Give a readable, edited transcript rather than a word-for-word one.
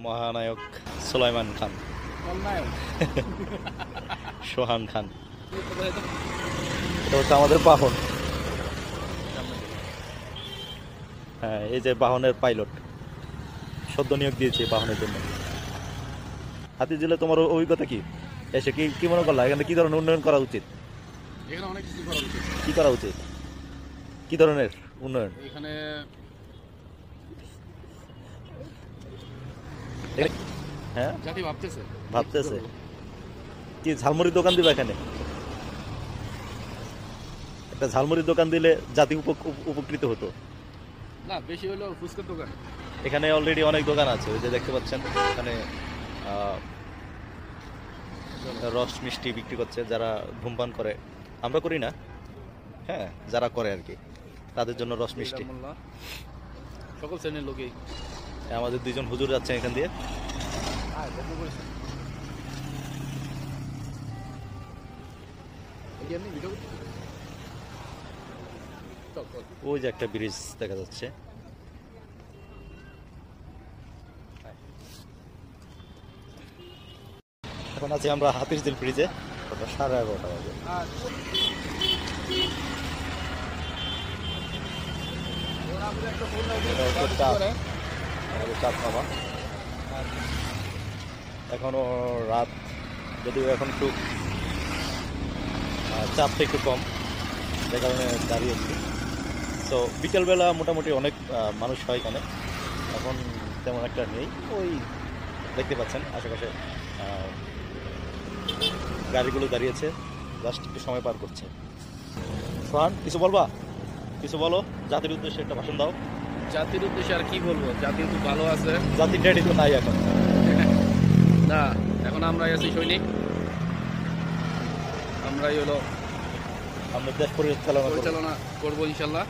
মহানায়ক সুলাইমান খান, সোহান খান, এটা হচ্ছে আমাদের বাহন। হ্যাঁ, এই যে বাহনের পাইলট, সদ্য নিয়োগ দিয়েছে বাহনের জন্য। হাতিঝিলে তোমার অভিজ্ঞতা কি? এসে কি কি মনে করলা এখানে কি ধরনের উন্নয়ন করা উচিত? এখানে অনেক কিছু করা উচিত। কি করা উচিত? কি ধরনের উন্নয়ন? এখানে হ্যাঁ, জাতি ভাবতেছে ভাবতেছে কি ঝালমুড়ির দোকান দিবে এখানে? একটা ঝালমুড়ির দোকান দিলে জাতি উপকৃত হতো। না, বেশি হলো ফুচকার দোকান। এখানে অলরেডি অনেক দোকান আছে, ওই যে দেখতে পাচ্ছেন এখানে রস মিষ্টি বিক্রি করছে যারা ধূমপান করে। আমরা করি না, হ্যাঁ, যারা করে আর কি, তাদের জন্য রস মিষ্টি। সকল শ্রেণীর লোকেই। আমাদের দুইজন হুজুর যাচ্ছেন এখান দিয়ে। ওই যে একটা ব্রিজ দেখা যাচ্ছে। এখন আছি আমরা হাতিরঝিল ব্রিজে, 11:30 বাজে। চাঁদমামা এখনো রাত, যদিও এখন একটু চাপটা একটু কম, যে কারণে দাঁড়িয়েছি। তো বিকেলবেলা মোটামুটি অনেক মানুষ হয় এখানে, এখন তেমন একটা নেই। ওই দেখতে পাচ্ছেন আশেপাশে গাড়িগুলো দাঁড়িয়েছে, জাস্ট একটু সময় পার করছে। সোহান, কিছু বলবা? কিছু বলো, জাতির উদ্দেশ্যে একটা ভাষণ দাও। জাতির উদ্দেশ্যে আর কি বলবো? জাতি খুব ভালো আছে। জাতির ড্যাডি তো নাই এখন। না, এখন আমরাই আছি সৈনিক। আমরাই হলো আমরা দেশ পরিচালনা করবো ইনশাল্লাহ।